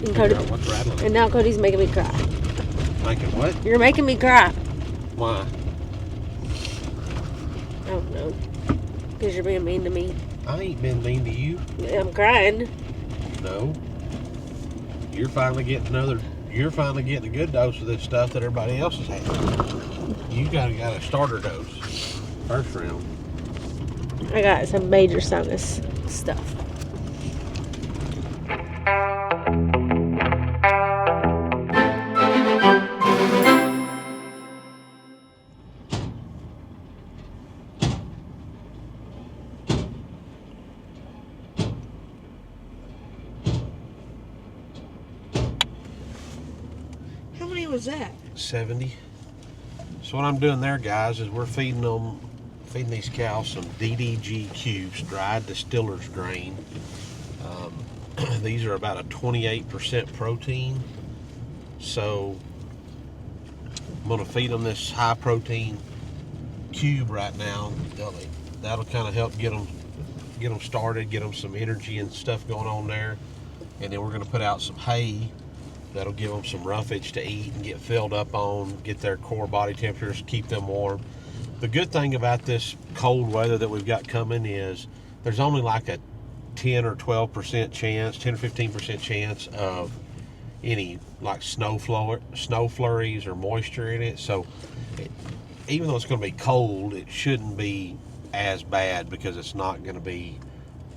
And Cody, What's rattling? and now Cody's making me cry. Making what? You're making me cry. Why? I don't know. Because you're being mean to me. I ain't been mean to you. I'm crying. No. You're finally getting a good dose of this stuff that everybody else is having. You got a starter dose. First round. I got some major sinus stuff. How many was that? 70. So what I'm doing there, guys, is we're feeding these cows some DDG cubes, dried distiller's grain. These are about a 28% protein. So I'm gonna feed them this high protein cube right now. That'll kind of help get them started, get them some energy and stuff going on there. And then we're gonna put out some hay that'll give them some roughage to eat and get filled up on, get their core body temperatures, keep them warm. The good thing about this cold weather that we've got coming is there's only like a 10 or 12% chance, 10 or 15% chance of any like snow flurries or moisture in it. So even though it's going to be cold, it shouldn't be as bad because it's not going to be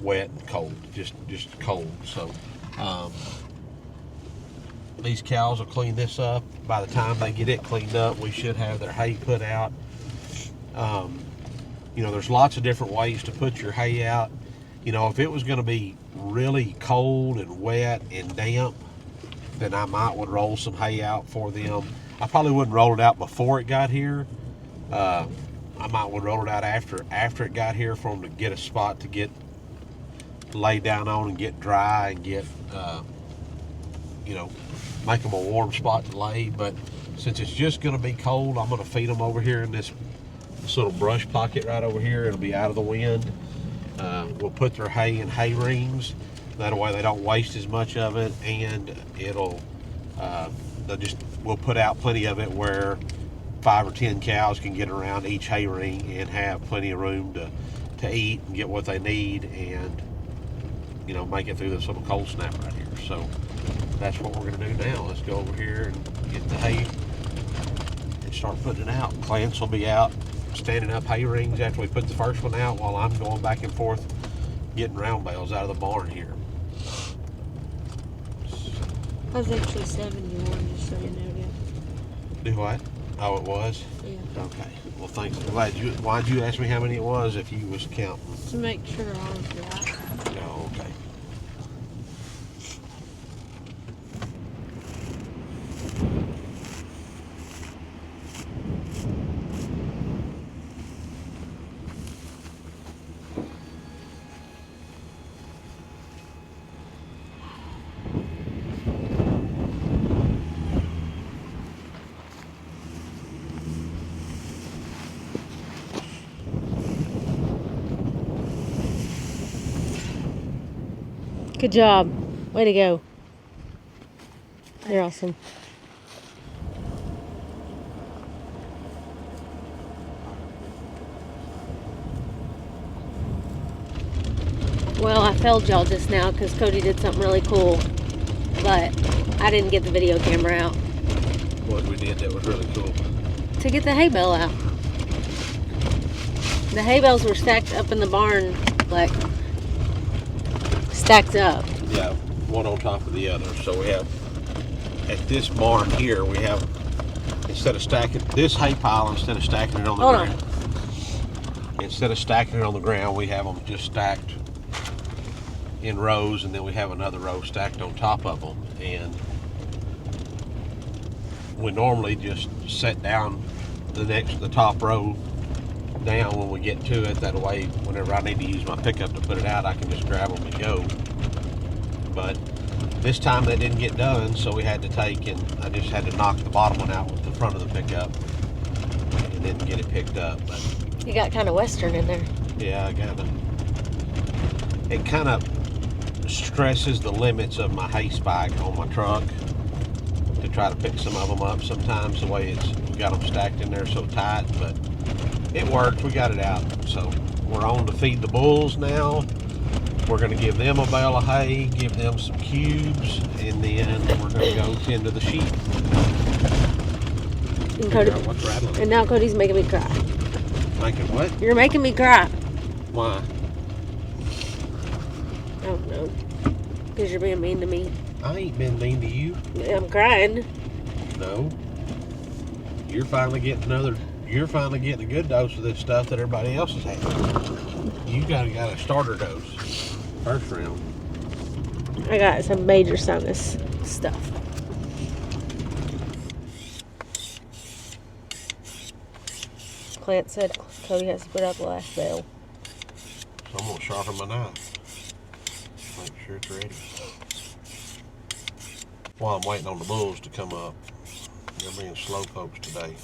wet and cold, just cold. So these cows will clean this up. By the time they get it cleaned up, we should have their hay put out. There's lots of different ways to put your hay out. If it was going to be really cold and wet and damp, then I would roll some hay out for them. I probably wouldn't roll it out before it got here. I would roll it out after it got here for them to get a spot to get laid down on and get dry and get make them a warm spot to lay. But since it's just going to be cold, I'm going to feed them over here in this little brush pocket right over here. It'll be out of the wind. We'll put their hay in hay rings. That way they don't waste as much of it, and we'll put out plenty of it where 5 or 10 cows can get around each hay ring and have plenty of room to eat and get what they need, and make it through this little cold snap right here. So that's what we're going to do now. Let's go over here and get the hay and start putting it out. Clance will be out standing up hay rings after we put the first one out, while I'm going back and forth getting round bales out of the barn here. I was actually 71, just so you know that. Do what? Oh, it was? Yeah. Okay. Well, thanks. I'm glad why'd you ask me how many it was if you was counting? To make sure I was right. Oh, okay. Good job. Way to go. You're awesome. Well, I failed y'all just now because Cody did something really cool, but I didn't get the video camera out. What we did that was really cool. To get the hay bale out. The hay bales were stacked up in the barn, like stacked up. Yeah, one on top of the other. So we have, at this barn here, we have, instead of stacking this hay pile, instead of stacking it on the ground. Instead of stacking it on the ground, we have them just stacked in rows, and then we have another row stacked on top of them. And we normally just set down the top row down when we get to it. That way, whenever I need to use my pickup to put it out, I can just grab them and go. But this time that didn't get done, so we had to take, and I just had to knock the bottom one out with the front of the pickup and then get it picked up. But You got kind of western in there. yeah, it kind of stresses the limits of my hay spike on my truck to try to pick some of them up sometimes, the way it's got them stacked in there so tight, but it worked. We got it out. So we're on to feed the bulls now. We're going to give them a bale of hay, give them some cubes, and then we're going to go tend to the sheep. And, Cody, What's rattling? and now Cody's making me cry. Making what? You're making me cry. Why? I don't know. Because you're being mean to me. I ain't been mean to you. I'm crying. No. You're finally getting a good dose of this stuff that everybody else is having. You got a starter dose. First round. I got some major sinus stuff. Clint said Cody has to put out the last bale. So I'm going to sharpen my knife. Make sure it's ready. While I'm waiting on the bulls to come up. They're being slow folks today.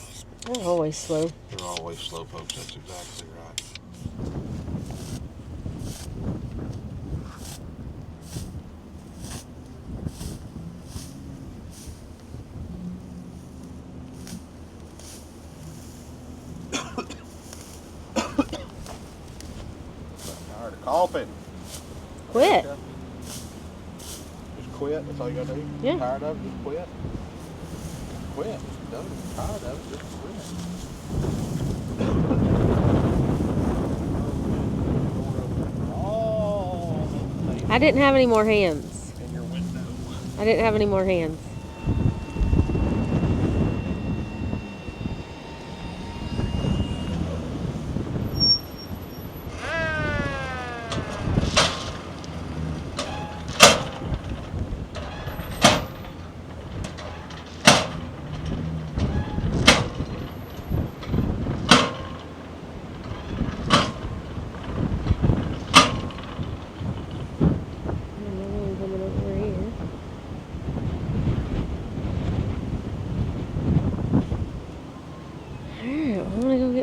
They're always slow. They're always slow folks. That's exactly right. Tired of coughing. Quit. Just quit. That's all you gotta do. Yeah. Tired of it? Just quit. Quit. No, tired of it. Just quit. I didn't have any more hands. In your window. I didn't have any more hands.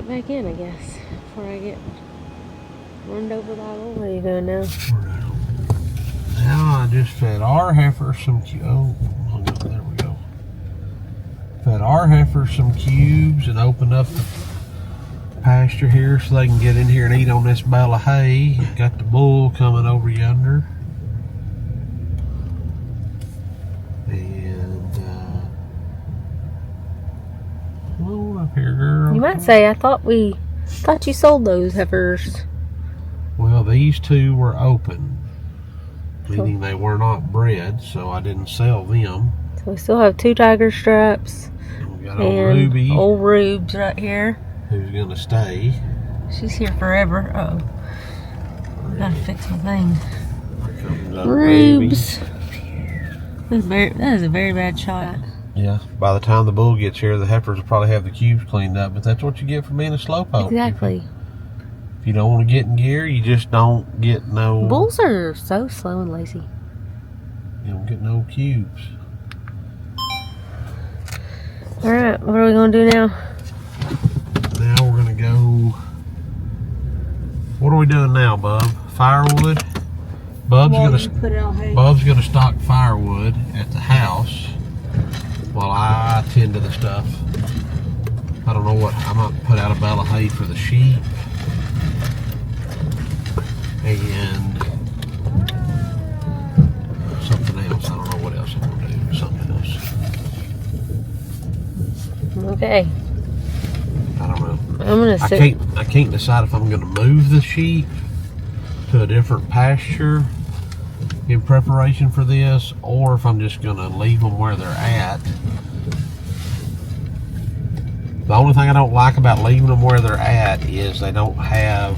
Back in, I guess, before I get runned over by a What are you doing now? Now I just fed our heifers some there we go. Fed our heifers some cubes and opened up the pasture here so they can get in here and eat on this bale of hay. Got the bull coming over yonder. And come on up here, girl. You might say, I thought you sold those heifers. Well, these two were open, meaning they were not bred, so I didn't sell them. So we still have 2 tiger straps. We got old Ruby, old Rubes right here. who's gonna stay. She's here forever. Uh-oh. Gotta fix my thing. Here comes old Rubes. That is a very bad shot. Yeah. By the time the bull gets here, the heifers will probably have the cubes cleaned up, but that's what you get for being a slowpoke. Exactly. If you don't want to get in gear, you just don't get no... Bulls are so slow and lazy. You don't get no cubes. Alright, what are we going to do now? Now we're going to go... What are we doing now, Bub? Firewood? Bub's going to stock firewood at the house while I tend to the stuff. I don't know what... I might put out a bale of hay for the sheep. And something else. I don't know what else I'm going to do. Something else. Okay. I don't know. I'm gonna sit. I can't decide if I'm going to move the sheep to a different pasture in preparation for this, or if I'm just going to leave them where they're at. The only thing I don't like about leaving them where they're at is they don't have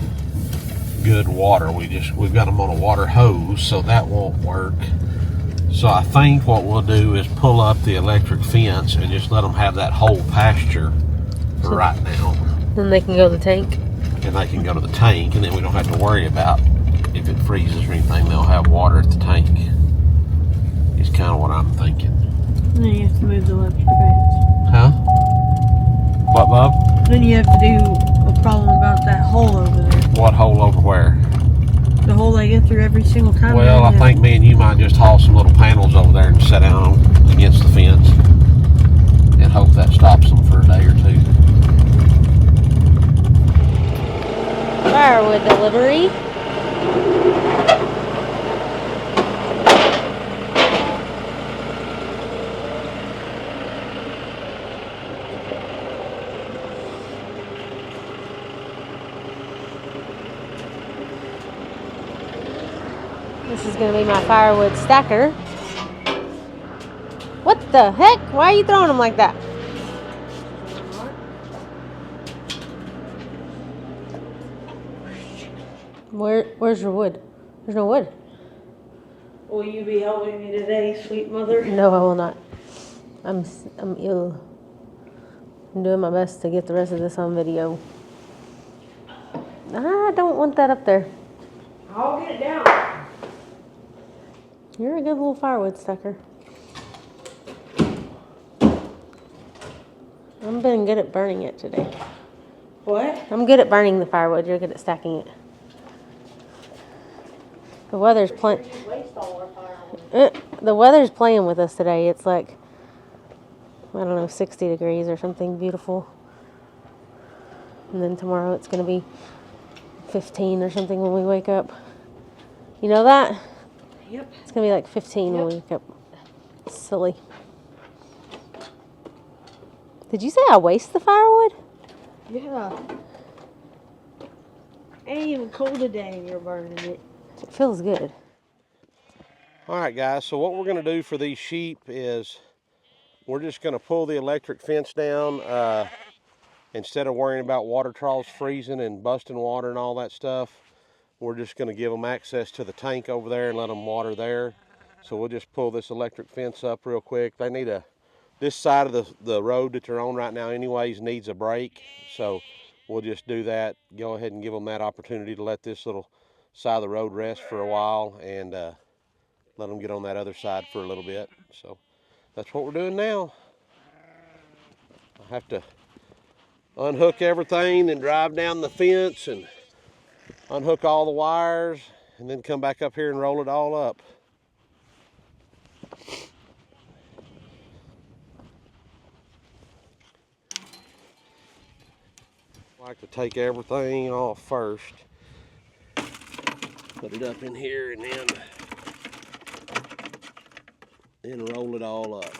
good water. We've got them on a water hose, so that won't work. So I think what we'll do is pull up the electric fence and just let them have that whole pasture for right now. Then they can go to the tank. And they can go to the tank, and then we don't have to worry about if it freezes or anything. They'll have water at the tank. It's kind of what I'm thinking. And then you have to move the electric fence. Huh? What, Bob? Then you have to do a problem about that hole over there. What hole over where? The hole they get through every single time? Well, I think me and you might just haul some little panels over there and set down them against the fence and hope that stops them for a day or two. Firewood delivery. This is going to be my firewood stacker. What the heck? Why are you throwing them like that? Where's your wood? There's no wood. Will you be helping me today, sweet mother? No, I will not. I'm ill. I'm doing my best to get the rest of this on video. I don't want that up there. I'll get it down. You're a good little firewood stacker. I'm been good at burning it today. What? I'm good at burning the firewood. You're good at stacking it. The weather's playing. The weather's playing with us today. It's like, I don't know, 60 degrees or something beautiful. And then tomorrow it's going to be 15 or something when we wake up. You know that? Yep. It's going to be like 15 when we wake up. Silly. Did you say I waste the firewood? Yeah. Ain't even cold today and you're burning it. It feels good. All right, guys, so what we're going to do for these sheep is we're just going to pull the electric fence down. Instead of worrying about water troughs freezing and busting water and all that stuff, we're just going to give them access to the tank over there and let them water there. So we'll just pull this electric fence up real quick. They need this side of the road that they're on right now anyways needs a break. So we'll just do that. Go ahead and give them that opportunity to let this little side of the road rest for a while and let them get on that other side for a little bit. So that's what we're doing now. I have to unhook everything and drive down the fence and unhook all the wires and then come back up here and roll it all up. I like to take everything off first, put it up in here and then roll it all up.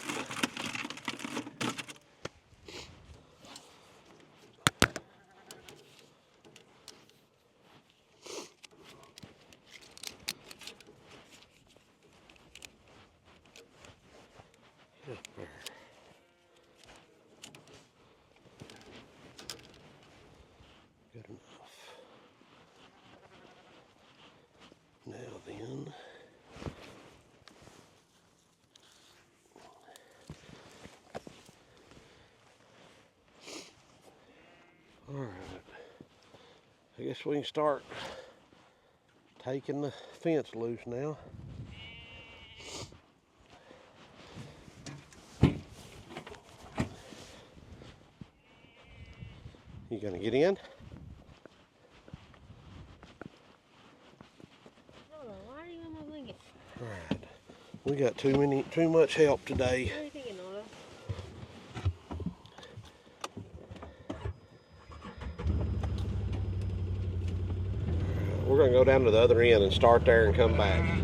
Good enough. Now then, all right, I guess we can start taking the fence loose now. You gonna get in? Why are you in my blanket? All right, we got too much help today. What are you thinking, Nora? We're gonna go down to the other end and start there and come back.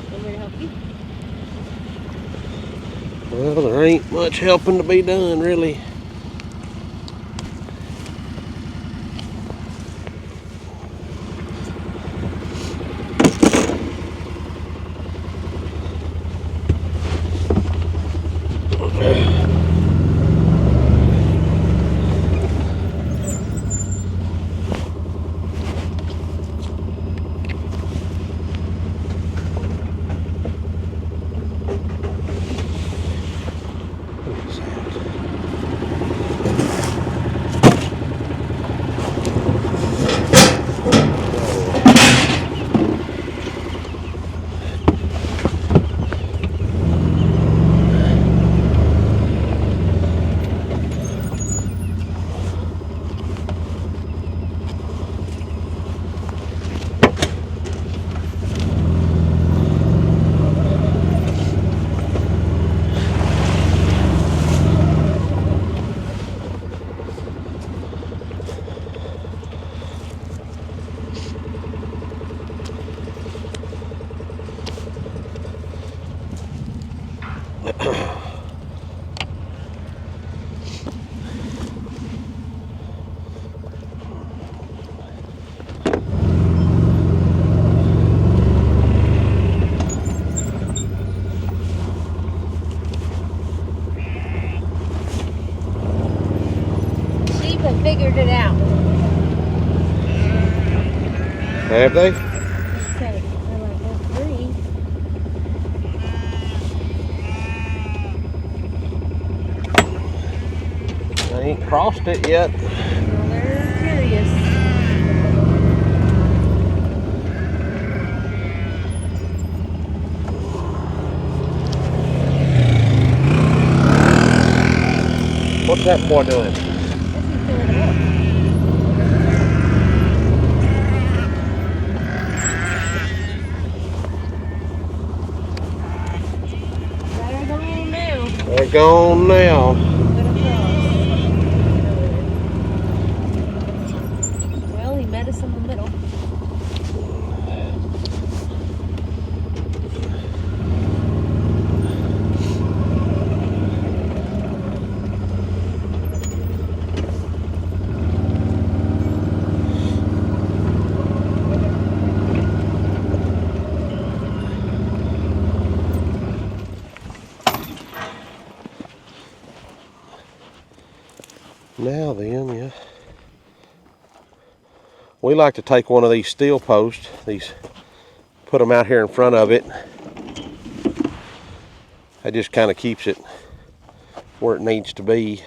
Want me to help you? Well, there ain't much helping to be done, really. What is that? Sheep have figured it out. Have they? Okay, they're like, we're free. I ain't crossed it yet. Well, they're curious. What's that boy doing? Guess he's filling it up. They're gone now. They're gone now. Went across. Well, he met us in the middle. Now then, yeah. We like to take one of these steel posts, put them out here in front of it. That just kind of keeps it where it needs to be.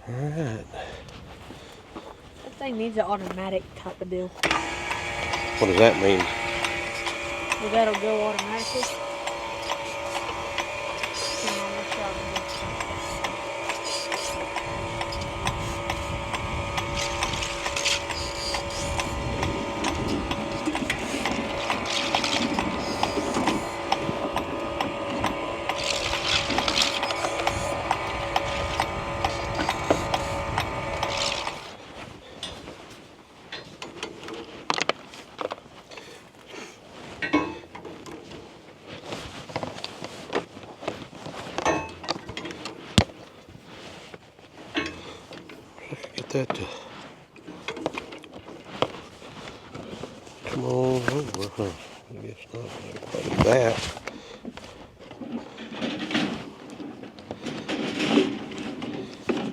All right. That thing needs an automatic type of deal. What does that mean? Well, that'll go automatically. Get that to come on over, huh? I guess not. Like that.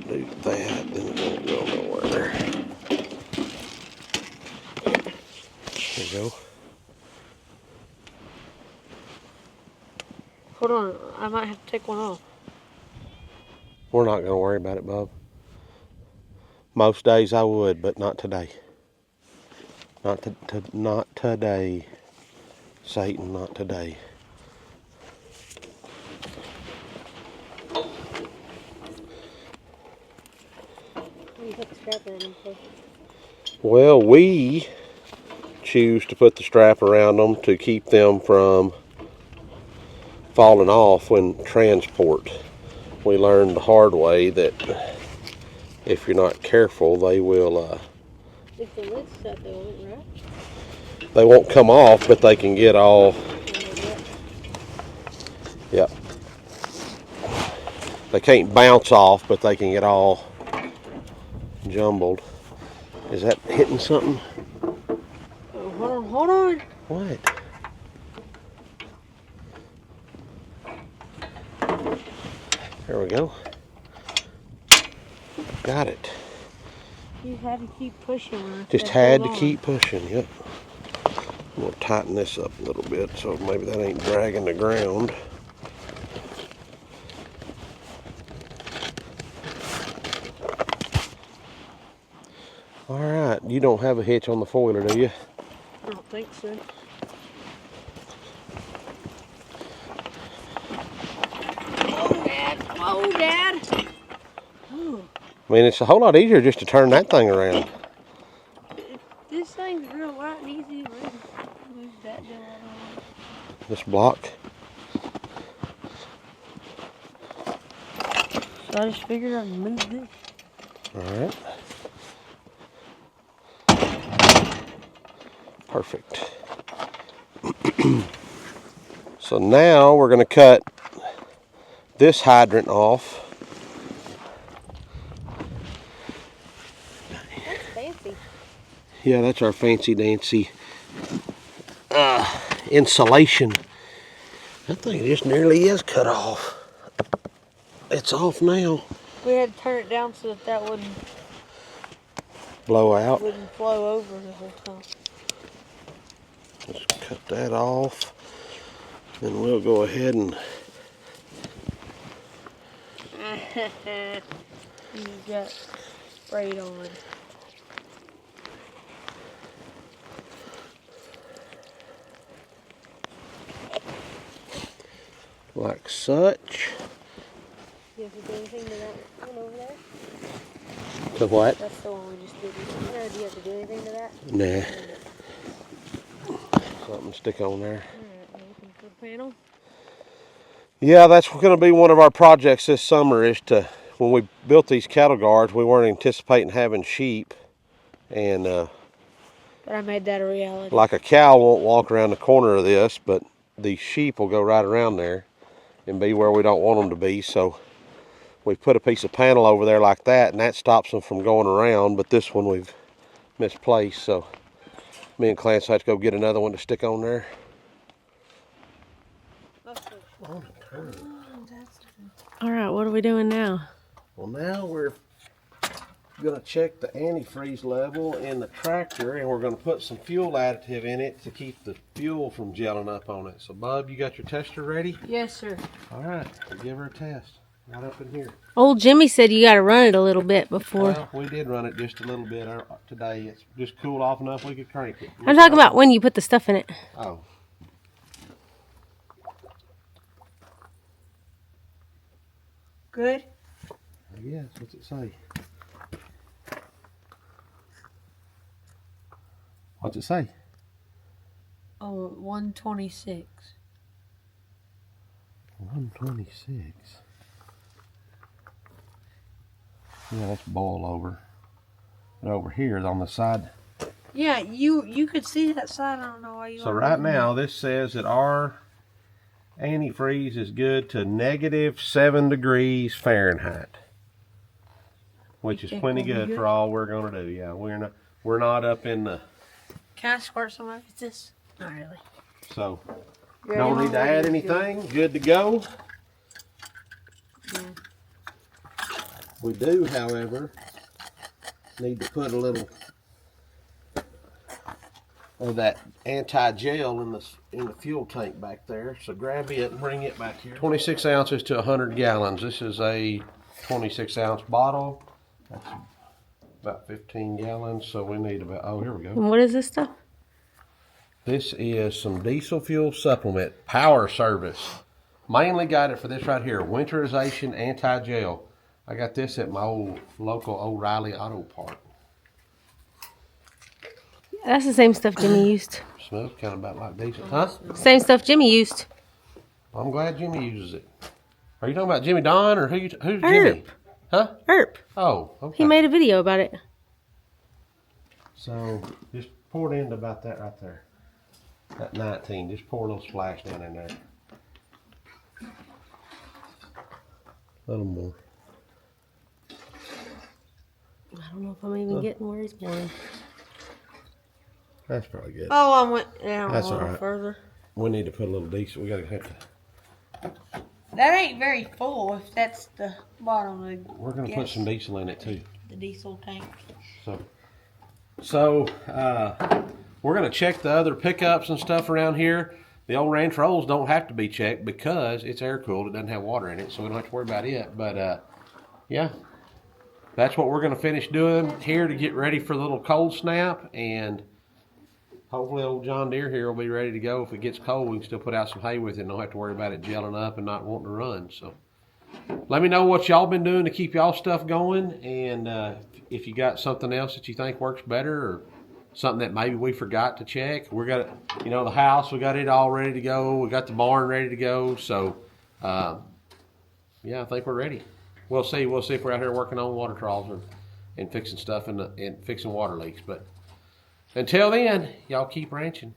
Do that, then it won't go nowhere. There you go. Hold on, I might have to take one off. We're not going to worry about it, Bob. Most days I would, but not today. Not today. Satan, not today. What do you put the strap around them for? Well, we choose to put the strap around them to keep them from falling off when transport. We learned the hard way that if you're not careful, they will If the lid's shut, they won't, right? they won't come off, but they can get all, yeah. They can't bounce off, but they can get all jumbled. Is that hitting something? Oh, hold on. What? There we go. Got it. You had to keep pushing. Just had to keep pushing, yep. I'm going to tighten this up a little bit so maybe that ain't dragging the ground. All right, you don't have a hitch on the foiler, do you? I don't think so. Oh, Dad. Ooh. I mean, it's a whole lot easier just to turn that thing around. This thing's real light and easy to move that deal out of the way. This block. So I just figured I'd move this. All right. Perfect. So now we're going to cut this hydrant off. That's fancy. Yeah, that's our fancy dancy insulation. That thing just nearly is cut off. It's off now. We had to turn it down so that wouldn't Blow out. flow over the whole time. Let's cut that off. Then we'll go ahead and You got sprayed on. like such. You have to do anything to that one over there? To what? That's the one we just did. Do you have to do anything to that? Nah. Something to stick on there. Alright, looking for the panel. Yeah, that's going to be one of our projects this summer is to, when we built these cattle guards, we weren't anticipating having sheep. And But I made that a reality. like a cow won't walk around the corner of this, but these sheep will go right around there and be where we don't want them to be. So we put a piece of panel over there like that, and that stops them from going around. But this one we've misplaced, so me and Clance have to go get another one to stick on there. All right, what are we doing now? Well, now we're going to check the antifreeze level in the tractor, and we're going to put some fuel additive in it to keep the fuel from gelling up on it. So, Bub, you got your tester ready? Yes, sir. All right, we'll give her a test. Right up in here. Old Jimmy said you got to run it a little bit before. Well, we did run it just a little bit today. It's just cooled off enough we could crank it. I'm talking about when you put the stuff in it. Oh. Good? I guess. What's it say? What's it say? Oh, 126. 126. Yeah, that's boil over. And over here on the side. Yeah, you could see that side. I don't know why you. So right now this says that our antifreeze is good to -7 degrees Fahrenheit, which is plenty good for all we're going to do. Yeah, we're not up in the. Can I squirt some of this? Not really. So don't need to add anything. Good to go. Yeah. We do, however, need to put a little of that anti-gel in the fuel tank back there. So grab it and bring it back here. 26 ounces to 100 gallons. This is a 26 ounce bottle. That's about 15 gallons. So we need about, oh, here we go. And what is this stuff? This is some diesel fuel supplement, Power Service. Mainly got it for this right here, winterization anti-gel. I got this at my local O'Reilly Auto Park. That's the same stuff Jimmy used. Smells kind of about like diesel, huh? Same stuff Jimmy used. I'm glad Jimmy uses it. Are you talking about Jimmy Don or who's Herb. Jimmy? Huh? Herb. Oh, okay. He made a video about it. So just pour it into about that right there. That 19. Just pour a little splash down in there. A little more. I don't know if I'm even getting where he's going. That's probably good. Oh, I went down That's a little all right. further. We need to put a little diesel. We gotta have to. That ain't very full. If that's the bottom of We're gonna put some diesel in it too. the diesel tank. So we're gonna check the other pickups and stuff around here. The old ranch rolls don't have to be checked because it's air cooled. It doesn't have water in it, so we don't have to worry about it. But yeah, that's what we're gonna finish doing here to get ready for the little cold snap, and hopefully old John Deere here will be ready to go. If it gets cold, we can still put out some hay with it and don't have to worry about it gelling up and not wanting to run. So let me know what y'all been doing to keep y'all stuff going, and if you got something else that you think works better or something that maybe we forgot to check. We got it, the house, we got it all ready to go. We got the barn ready to go. So yeah, I think we're ready. We'll see if we're out here working on water troughs and fixing stuff and fixing water leaks. But until then, y'all keep ranching.